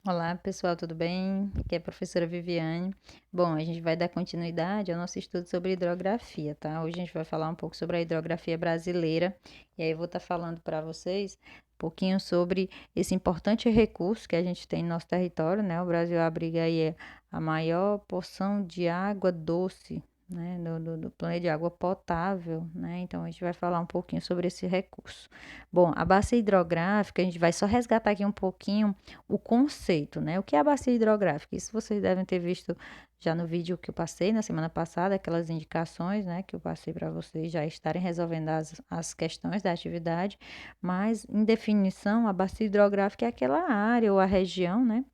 Olá, pessoal, tudo bem? Aqui é a professora Viviane. Bom, a gente vai dar continuidade ao nosso estudo sobre hidrografia, tá? Hoje a gente vai falar um pouco sobre a hidrografia brasileira, e aí eu vou estar falando para vocês um pouquinho sobre esse importante recurso que a gente tem no nosso território, né? O Brasil abriga aí a maior porção de água doce, né? Do planeta, de água potável, né? Então a gente vai falar um pouquinho sobre esse recurso. Bom, a bacia hidrográfica, a gente vai só resgatar aqui um pouquinho o conceito, né? O que é a bacia hidrográfica? Isso vocês devem ter visto já no vídeo que eu passei na semana passada, aquelas indicações, né, que eu passei para vocês já estarem resolvendo as questões da atividade, mas em definição, a bacia hidrográfica é aquela área ou a região, né,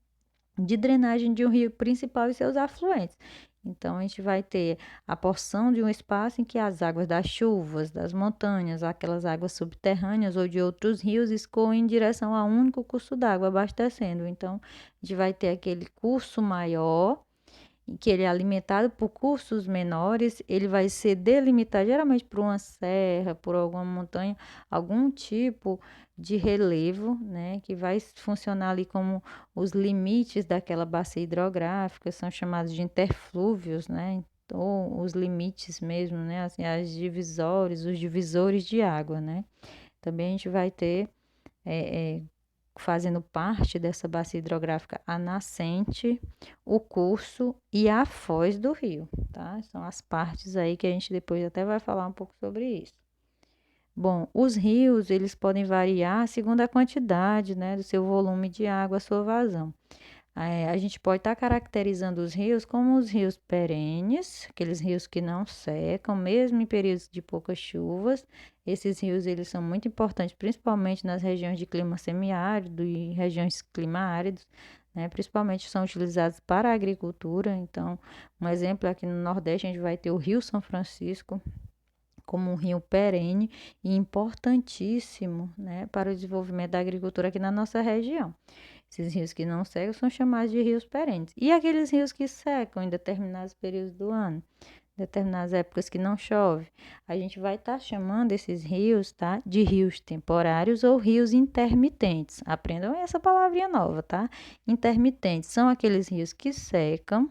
de drenagem de um rio principal e seus afluentes. Então, a gente vai ter a porção de um espaço em que as águas das chuvas, das montanhas, aquelas águas subterrâneas ou de outros rios escoam em direção a um único curso d'água abastecendo. Então, a gente vai ter aquele curso maior que ele é alimentado por cursos menores, ele vai ser delimitado geralmente por uma serra, por alguma montanha, algum tipo de relevo, né, que vai funcionar ali como os limites daquela bacia hidrográfica, são chamados de interflúvios, né, ou os limites mesmo, né, assim, as divisórias, os divisores de água, né. Também a gente vai ter fazendo parte dessa bacia hidrográfica a nascente, o curso e a foz do rio, tá? São as partes aí que a gente depois até vai falar um pouco sobre isso. Bom, os rios, eles podem variar segundo a quantidade, né, do seu volume de água, a sua vazão. A gente pode estar caracterizando os rios como os rios perenes, aqueles rios que não secam, mesmo em períodos de poucas chuvas. Esses rios eles são muito importantes, principalmente nas regiões de clima semiárido e regiões clima-áridos, né? Principalmente são utilizados para a agricultura. Então, um exemplo aqui no Nordeste, a gente vai ter o Rio São Francisco como um rio perene e importantíssimo, né, para o desenvolvimento da agricultura aqui na nossa região. Esses rios que não secam são chamados de rios perenes. E aqueles rios que secam em determinados períodos do ano, determinadas épocas que não chove, a gente vai estar chamando esses rios, tá, de rios temporários ou rios intermitentes. Aprendam essa palavrinha nova, tá? Intermitentes são aqueles rios que secam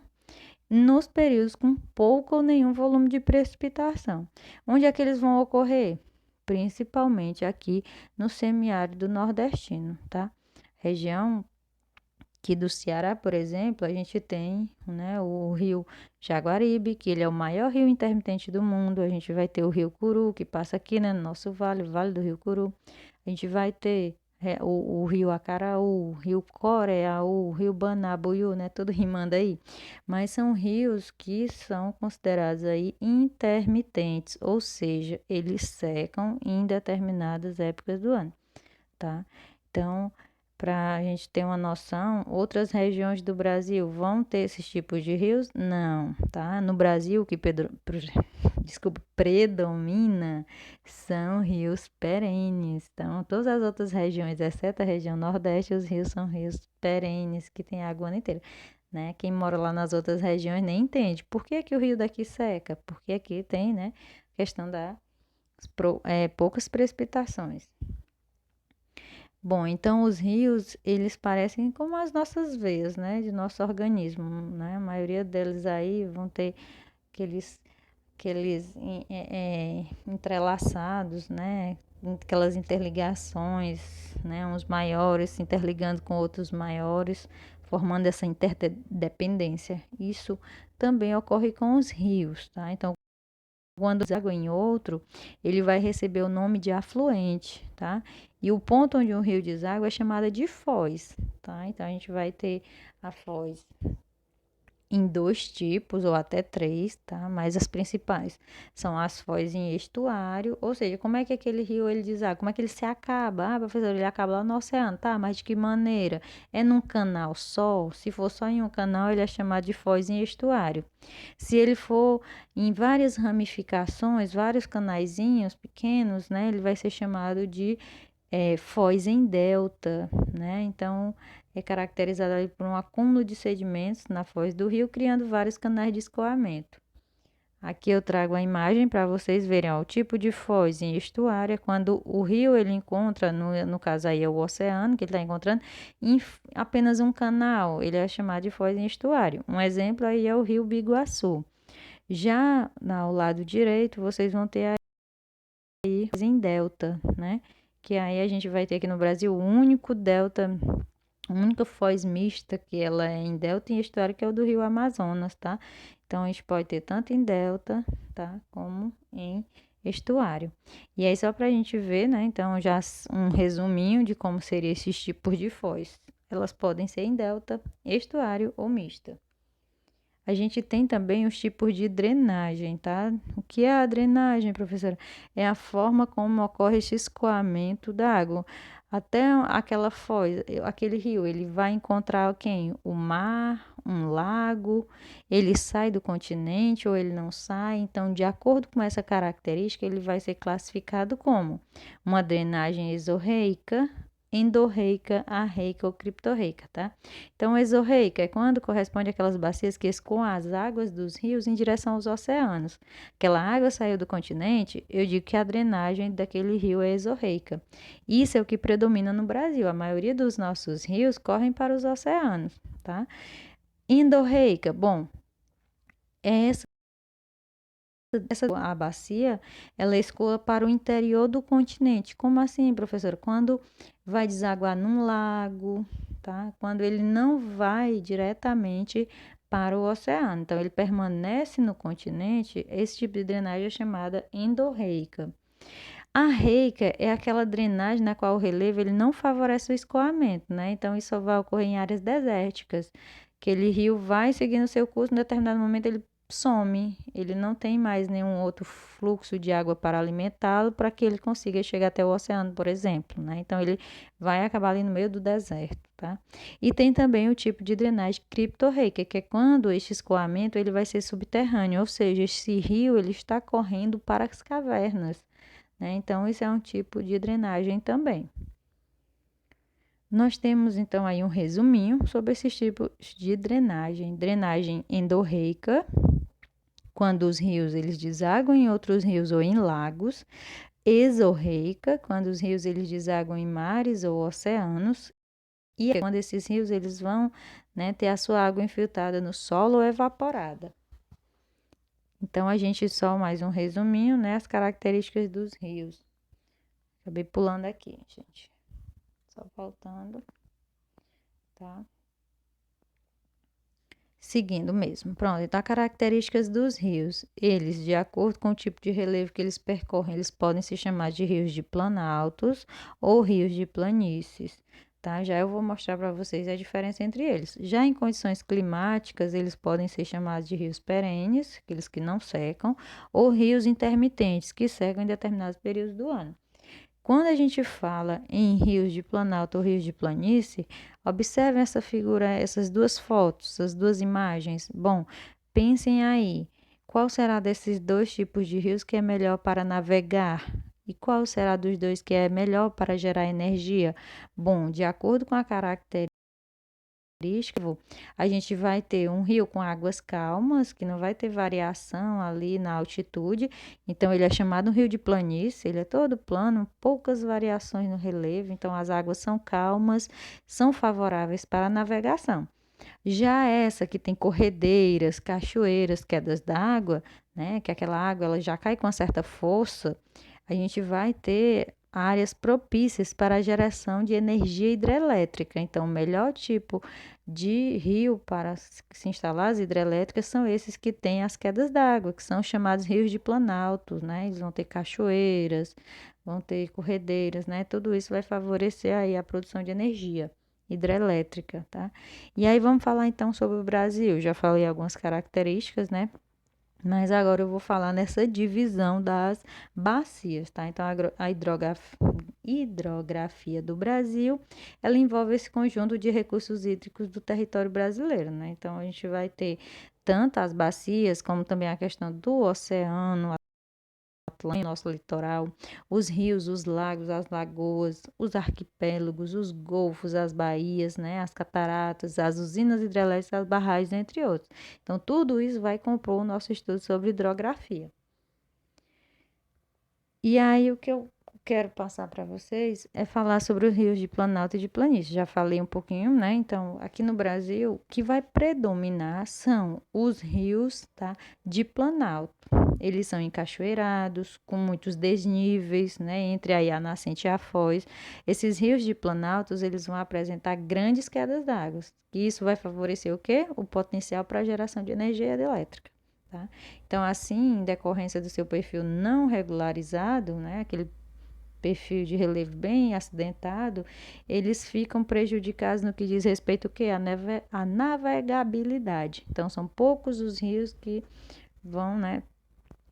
nos períodos com pouco ou nenhum volume de precipitação. Onde é que eles vão ocorrer? Principalmente aqui no semiárido nordestino, tá? Região aqui do Ceará, por exemplo, a gente tem, né, o rio Jaguaribe, que ele é o maior rio intermitente do mundo. A gente vai ter o rio Curu, que passa aqui, né, no nosso vale, o Vale do Rio Curu. A gente vai ter o rio Acaraú, o rio Coreaú, o rio Banabuiú, né, tudo rimando aí. Mas são rios que são considerados aí intermitentes, ou seja, eles secam em determinadas épocas do ano, tá? Então, para a gente ter uma noção, outras regiões do Brasil vão ter esses tipos de rios? Não, tá? No Brasil, o que desculpa, predomina são rios perenes. Então, todas as outras regiões, exceto a região Nordeste, os rios são rios perenes, que tem água o ano inteiro. Né? Quem mora lá nas outras regiões nem entende. Por que que o rio daqui seca? Porque aqui tem, né, questão da poucas precipitações. Bom, então os rios, eles parecem como as nossas veias, né, de nosso organismo, né? A maioria deles aí vão ter aqueles, aqueles entrelaçados, né? Aquelas interligações, né? Uns maiores se interligando com outros maiores, formando essa interdependência. Isso também ocorre com os rios, tá? Então, quando água em outro, ele vai receber o nome de afluente, tá? E o ponto onde um rio deságua é chamada de foz, tá? Então a gente vai ter a foz em dois tipos ou até três, tá? Mas as principais são as foz em estuário, ou seja, como é que aquele rio ele deságua, como é que ele se acaba? Ah, professor, ele acaba lá no oceano, tá? Mas de que maneira? É num canal só? Se for só em um canal, ele é chamado de foz em estuário. Se ele for em várias ramificações, vários canaizinhos pequenos, né, ele vai ser chamado de foz em delta, né? Então, é caracterizado ali por um acúmulo de sedimentos na foz do rio, criando vários canais de escoamento. Aqui eu trago a imagem para vocês verem, ó, o tipo de foz em estuário é quando o rio ele encontra, no caso aí é o oceano que ele está encontrando, apenas um canal, ele é chamado de foz em estuário. Um exemplo aí é o rio Biguaçu. Já ao lado direito, vocês vão ter aí em delta, né? Que aí a gente vai ter aqui no Brasil o único delta, a única foz mista que ela é em delta e estuário, que é o do rio Amazonas, tá? Então a gente pode ter tanto em delta, tá? Como em estuário. E aí só para a gente ver, né? Então já um resuminho de como seriam esses tipos de foz. Elas podem ser em delta, estuário ou mista. A gente tem também os tipos de drenagem, tá? O que é a drenagem, professora? É a forma como ocorre esse escoamento da água. Até aquela foz, aquele rio, ele vai encontrar quem? O mar, um lago, ele sai do continente ou ele não sai. Então, de acordo com essa característica, ele vai ser classificado como uma drenagem exorreica, endorreica, arreica ou criptorreica, tá? Então, exorreica é quando corresponde àquelas bacias que escoam as águas dos rios em direção aos oceanos. Aquela água saiu do continente, eu digo que a drenagem daquele rio é exorreica. Isso é o que predomina no Brasil. A maioria dos nossos rios correm para os oceanos, tá? Endorreica, bom, essa a bacia, ela escoa para o interior do continente. Como assim, professora? Quando vai desaguar num lago, tá? Quando ele não vai diretamente para o oceano. Então, ele permanece no continente, esse tipo de drenagem é chamada endorreica. A reica é aquela drenagem na qual o relevo ele não favorece o escoamento, né? Então, isso só vai ocorrer em áreas desérticas. Aquele rio vai seguindo seu curso, em determinado momento ele some, ele não tem mais nenhum outro fluxo de água para alimentá-lo para que ele consiga chegar até o oceano, por exemplo, né? Então, ele vai acabar ali no meio do deserto, tá? E tem também o tipo de drenagem criptorreica, que é quando este escoamento ele vai ser subterrâneo, ou seja, esse rio ele está correndo para as cavernas, né? Então, isso é um tipo de drenagem também. Nós temos então aí um resuminho sobre esses tipos de drenagem. Drenagem endorreica, quando os rios eles desaguam em outros rios ou em lagos. Exorreica, quando os rios eles desaguam em mares ou oceanos. E é quando esses rios eles vão, né, ter a sua água infiltrada no solo ou evaporada. Então, a gente só mais um resuminho, né, as características dos rios. Acabei pulando aqui, gente. Só faltando, tá? Seguindo mesmo. Pronto, então, características dos rios. Eles, de acordo com o tipo de relevo que eles percorrem, eles podem se chamar de rios de planaltos ou rios de planícies, tá? Já eu vou mostrar para vocês a diferença entre eles. Já em condições climáticas, eles podem ser chamados de rios perenes, aqueles que não secam, ou rios intermitentes, que secam em determinados períodos do ano. Quando a gente fala em rios de planalto ou rios de planície, observem essa figura, essas duas fotos, essas duas imagens. Bom, pensem aí, qual será desses dois tipos de rios que é melhor para navegar? E qual será dos dois que é melhor para gerar energia? Bom, de acordo com a característica, a gente vai ter um rio com águas calmas, que não vai ter variação ali na altitude, então ele é chamado um rio de planície, ele é todo plano, poucas variações no relevo, então as águas são calmas, são favoráveis para a navegação. Já essa que tem corredeiras, cachoeiras, quedas d'água, né, que aquela água ela já cai com uma certa força, a gente vai ter áreas propícias para a geração de energia hidrelétrica. Então, o melhor tipo de rio para se instalar as hidrelétricas são esses que têm as quedas d'água, que são chamados rios de planalto, né? Eles vão ter cachoeiras, vão ter corredeiras, né? Tudo isso vai favorecer aí a produção de energia hidrelétrica, tá? E aí vamos falar então sobre o Brasil. Já falei algumas características, né? Mas agora eu vou falar nessa divisão das bacias, tá? Então, a hidrografia do Brasil, ela envolve esse conjunto de recursos hídricos do território brasileiro, né? Então, a gente vai ter tanto as bacias, como também a questão do oceano, Atlântico, nosso litoral, os rios, os lagos, as lagoas, os arquipélagos, os golfos, as baías, né, as cataratas, as usinas hidrelétricas, as barragens, entre outros. Então, tudo isso vai compor o nosso estudo sobre hidrografia. E aí, o que eu quero passar para vocês é falar sobre os rios de Planalto e de Planície. Já falei um pouquinho, né? Então, aqui no Brasil, o que vai predominar são os rios, tá? De Planalto. Eles são encachoeirados, com muitos desníveis, né? Entre aí a nascente e a foz. Esses rios de Planaltos, eles vão apresentar grandes quedas d'água. E isso vai favorecer o quê? O potencial para a geração de energia elétrica. Tá? Então, assim, em decorrência do seu perfil não regularizado, né, aquele perfil de relevo bem acidentado, eles ficam prejudicados no que diz respeito ao quê? A navegabilidade. Então, são poucos os rios que vão, né,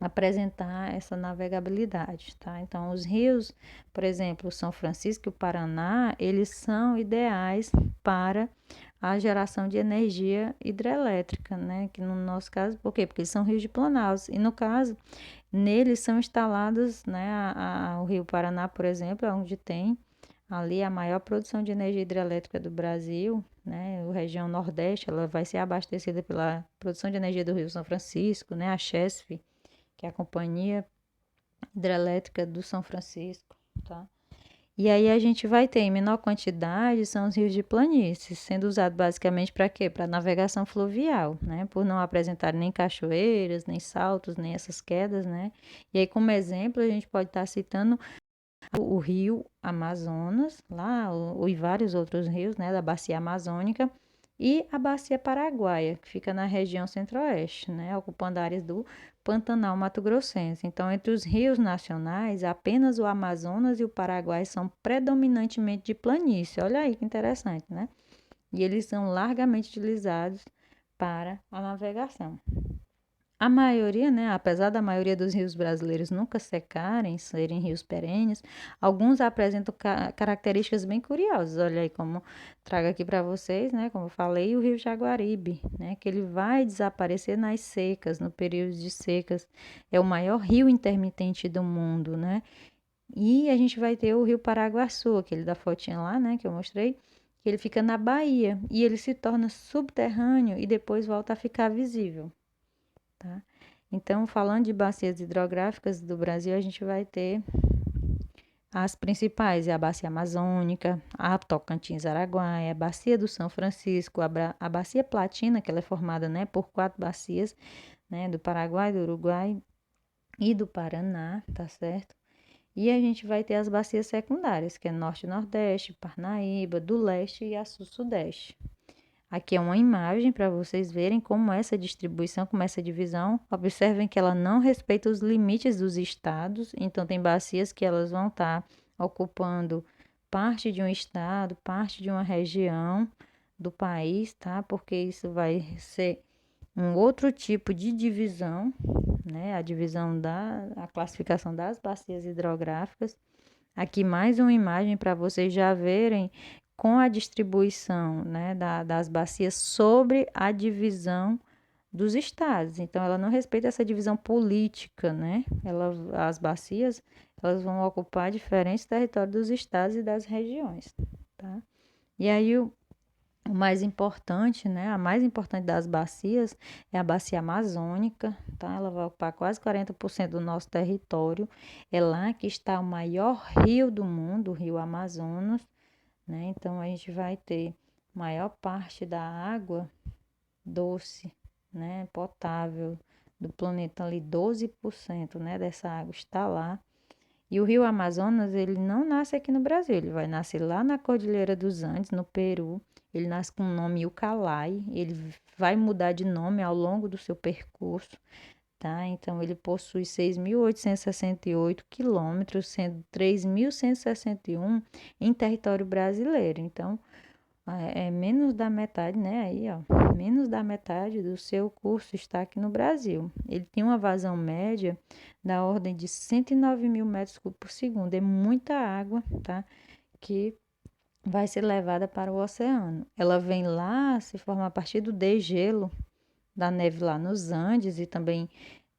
apresentar essa navegabilidade, tá? Então, os rios, por exemplo, o São Francisco e o Paraná, eles são ideais para a geração de energia hidrelétrica, né? Que no nosso caso, por quê? Porque eles são rios de Planalto. E no caso, neles são instalados, né? O Rio Paraná, por exemplo, é onde tem ali a maior produção de energia hidrelétrica do Brasil, né? A região Nordeste, ela vai ser abastecida pela produção de energia do Rio São Francisco, né? A Chesf, que é a Companhia Hidrelétrica do São Francisco, tá? E aí a gente vai ter em menor quantidade são os rios de planícies, sendo usado basicamente para quê? Para navegação fluvial, né? Por não apresentar nem cachoeiras, nem saltos, nem essas quedas, né? E aí como exemplo a gente pode estar citando o rio Amazonas, lá, e vários outros rios, né, da bacia amazônica, e a bacia paraguaia, que fica na região centro-oeste, né, ocupando áreas do Pantanal Mato-Grossense. Então, entre os rios nacionais, apenas o Amazonas e o Paraguai são predominantemente de planície. Olha aí que interessante, né? E eles são largamente utilizados para a navegação. A maioria, né, apesar da maioria dos rios brasileiros nunca secarem, serem rios perenes, alguns apresentam características bem curiosas. Olha aí como trago aqui para vocês, né, como eu falei, o rio Jaguaribe, né, que ele vai desaparecer nas secas, no período de secas. É o maior rio intermitente do mundo, né? E a gente vai ter o rio Paraguaçu, aquele da fotinha lá, né, que eu mostrei, que ele fica na Bahia e ele se torna subterrâneo e depois volta a ficar visível. Tá? Então, falando de bacias hidrográficas do Brasil, a gente vai ter as principais, é a Bacia Amazônica, a Tocantins-Araguaia, a Bacia do São Francisco, a Bacia Platina, que ela é formada, né, por 4 bacias, né, do Paraguai, do Uruguai e do Paraná, tá certo? E a gente vai ter as bacias secundárias, que é Norte e Nordeste, Parnaíba, do Leste e a Sul-Sudeste. Aqui é uma imagem para vocês verem como essa distribuição, como essa divisão. Observem que ela não respeita os limites dos estados, então tem bacias que elas vão estar ocupando parte de um estado, parte de uma região do país, tá? Porque isso vai ser um outro tipo de divisão, né? A divisão a classificação das bacias hidrográficas. Aqui mais uma imagem para vocês já verem com a distribuição, né, das bacias sobre a divisão dos estados. Então, ela não respeita essa divisão política, né? As bacias, elas vão ocupar diferentes territórios dos estados e das regiões, tá? E aí, o mais importante, né? A mais importante das bacias é a bacia amazônica, tá? Ela vai ocupar quase 40% do nosso território. É lá que está o maior rio do mundo, o rio Amazonas, né? Então a gente vai ter maior parte da água doce, né? Potável do planeta ali, 12%, né? Dessa água está lá. E o rio Amazonas, ele não nasce aqui no Brasil, ele vai nascer lá na Cordilheira dos Andes, no Peru. Ele nasce com o nome Ucalai, ele vai mudar de nome ao longo do seu percurso, tá? Então, ele possui 6.868 quilômetros, sendo 3.161 em território brasileiro. Então, é menos da metade, né? Aí, ó, menos da metade do seu curso está aqui no Brasil. Ele tem uma vazão média da ordem de 109 mil metros cúbicos por segundo. É muita água, tá? Que vai ser levada para o oceano. Ela vem lá, se forma a partir do degelo da neve lá nos Andes e também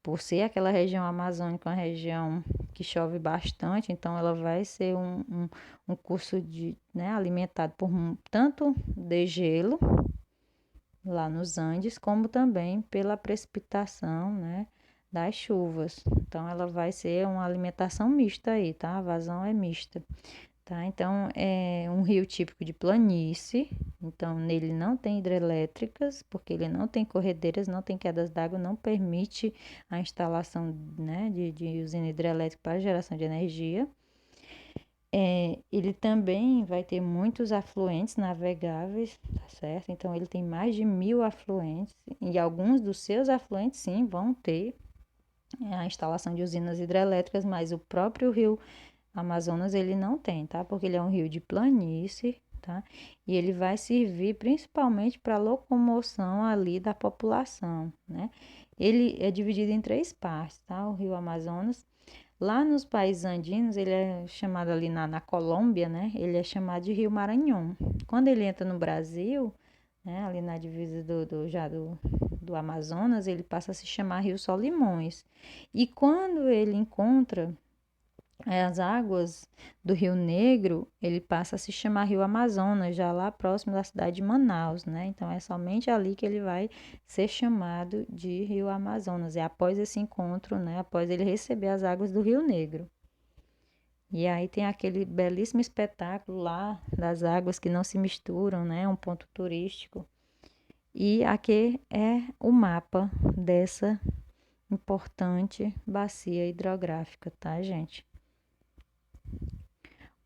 por ser aquela região amazônica, uma região que chove bastante, então ela vai ser um curso né, alimentado por tanto de gelo lá nos Andes, como também pela precipitação, né, das chuvas. Então ela vai ser uma alimentação mista aí, tá? A vazão é mista. Tá? Então, é um rio típico de planície, então nele não tem hidrelétricas, porque ele não tem corredeiras, não tem quedas d'água, não permite a instalação, né, de usina hidrelétrica para geração de energia. Ele também vai ter muitos afluentes navegáveis, tá certo? Então, ele tem mais de 1.000 afluentes, e alguns dos seus afluentes, sim, vão ter a instalação de usinas hidrelétricas, mas o próprio rio Amazonas ele não tem, tá? Porque ele é um rio de planície, tá? E ele vai servir principalmente para locomoção ali da população, né? Ele é dividido em 3 partes, tá? O rio Amazonas. Lá nos países andinos, ele é chamado ali na Colômbia, né? Ele é chamado de Rio Maranhão. Quando ele entra no Brasil, né? Ali na divisa do Amazonas, ele passa a se chamar Rio Solimões. E quando ele encontra as águas do Rio Negro, ele passa a se chamar Rio Amazonas, já lá próximo da cidade de Manaus, né? Então é somente ali que ele vai ser chamado de Rio Amazonas. É após esse encontro, né? Após ele receber as águas do Rio Negro. E aí tem aquele belíssimo espetáculo lá das águas que não se misturam, né? Um ponto turístico. E aqui é o mapa dessa importante bacia hidrográfica, tá, gente?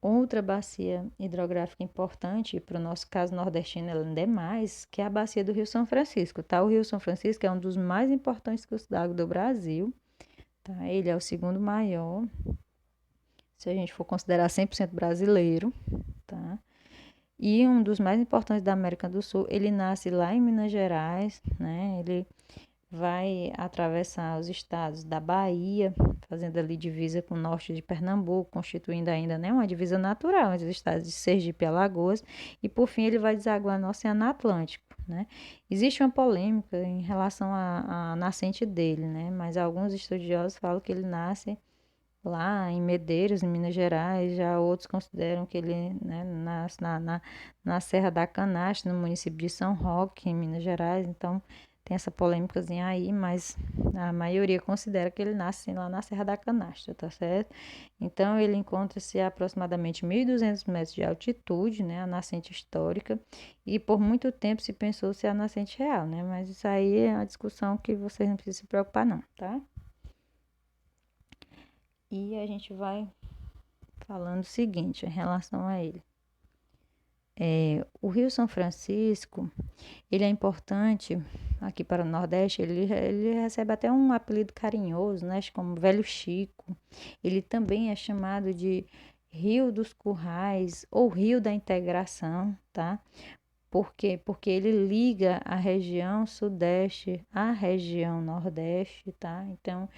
Outra bacia hidrográfica importante, para o nosso caso nordestino, ela ainda é mais, que é a bacia do Rio São Francisco, tá? O Rio São Francisco é um dos mais importantes cursos d'água do Brasil, tá? Ele é o segundo maior, se a gente for considerar 100% brasileiro, tá? E um dos mais importantes da América do Sul, ele nasce lá em Minas Gerais, né? Ele vai atravessar os estados da Bahia, fazendo ali divisa com o norte de Pernambuco, constituindo ainda, né, uma divisa natural entre os estados de Sergipe e Alagoas, e por fim ele vai desaguar no Oceano Atlântico, né? Existe uma polêmica em relação à nascente dele, né? Mas alguns estudiosos falam que ele nasce lá em Medeiros, em Minas Gerais, já outros consideram que ele, né, nasce na Serra da Canastra, no município de São Roque, em Minas Gerais. Então tem essa polêmicazinha aí, mas a maioria considera que ele nasce lá na Serra da Canastra, tá certo? Então ele encontra-se a aproximadamente 1.200 metros de altitude, né, a nascente histórica, e por muito tempo se pensou se é a nascente real, né? Mas isso aí é uma discussão que vocês não precisam se preocupar não, tá? E a gente vai falando o seguinte em relação a ele. O Rio São Francisco, ele é importante aqui para o Nordeste, ele recebe até um apelido carinhoso, né, como Velho Chico. Ele também é chamado de Rio dos Currais ou Rio da Integração, tá? Por quê? Porque ele liga a região Sudeste à região Nordeste, tá? Então,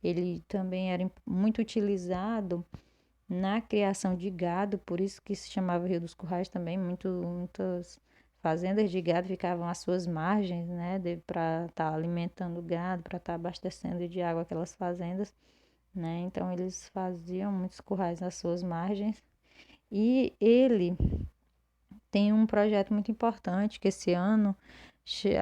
ele também era muito utilizado na criação de gado, por isso que se chamava Rio dos Currais também, muitas fazendas de gado ficavam às suas margens, né, para estar alimentando o gado, para estar abastecendo de água aquelas fazendas, né, então eles faziam muitos currais às suas margens, e ele tem um projeto muito importante que esse ano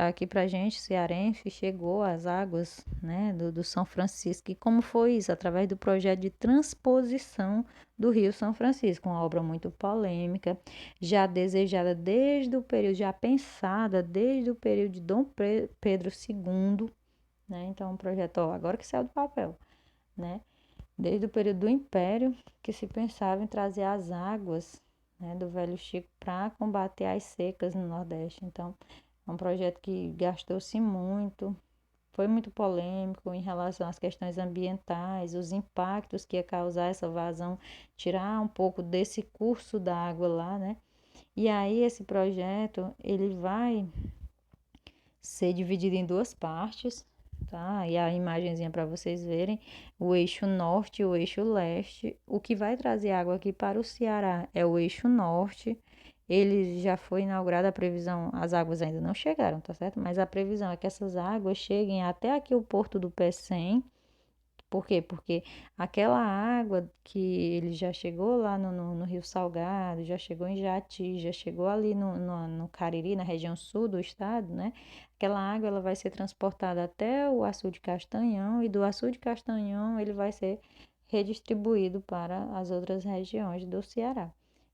aqui pra gente, cearense, chegou às águas, né, do São Francisco. E como foi isso? Através do projeto de transposição do Rio São Francisco, uma obra muito polêmica, já desejada desde o período, já pensada desde o período de Dom Pedro II, né? Então, um projeto, ó, agora que saiu do papel, né? Desde o período do Império, que se pensava em trazer as águas, né, do Velho Chico para combater as secas no Nordeste. Então, é um projeto que gastou-se muito, foi muito polêmico em relação às questões ambientais, os impactos que ia causar essa vazão, tirar um pouco desse curso da água lá, né? E aí esse projeto, ele vai ser dividido em 2 partes, tá? E a imagenzinha para vocês verem, o eixo norte e o eixo leste. O que vai trazer água aqui para o Ceará é o eixo norte. ele já foi inaugurado, a previsão, as águas ainda não chegaram, tá certo? Mas a previsão é que essas águas cheguem até aqui o Porto do Pecém. Por quê? Porque aquela água que ele já chegou lá no Rio Salgado, já chegou em Jati, já chegou ali no Cariri, na região sul do estado, né? Aquela água ela vai ser transportada até o Açu de Castanhão e do Açu de Castanhão ele vai ser redistribuído para as outras regiões do Ceará.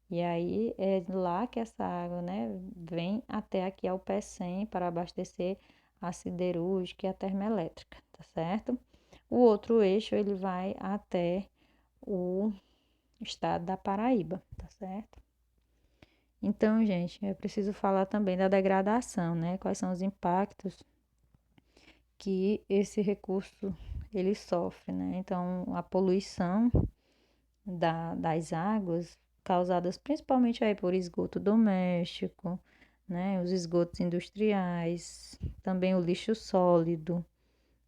E aí é lá que essa água, né, vem até aqui ao Pecém para abastecer a siderúrgica e a termoelétrica, tá certo? O outro eixo ele vai até o estado da Paraíba, tá certo? Então, gente, é preciso falar também da degradação, né? Quais são os impactos que esse recurso ele sofre, né? Então, a poluição das águas causadas principalmente aí por esgoto doméstico, né? Os esgotos industriais, também o lixo sólido.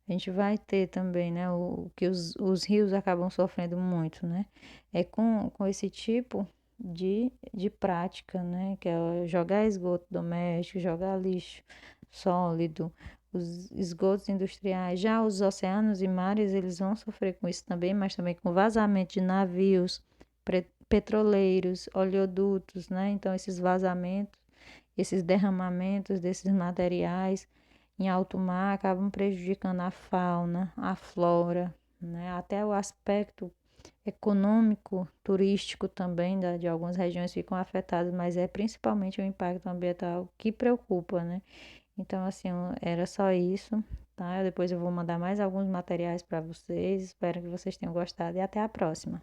A gente vai ter também, né, o que os rios acabam sofrendo muito, né? É com esse tipo de prática, né? Que é jogar esgoto doméstico, jogar lixo sólido, os esgotos industriais. Já os oceanos e mares, eles vão sofrer com isso também, mas também com vazamento de navios, petroleiros, oleodutos, né? Então, esses vazamentos, esses derramamentos desses materiais em alto mar acabam prejudicando a fauna, a flora, né? Até o aspecto econômico, turístico também de algumas regiões ficam afetadas, mas é principalmente o impacto ambiental que preocupa, né? Então, assim, era só isso, tá? Depois eu vou mandar mais alguns materiais para vocês. Espero que vocês tenham gostado e até a próxima.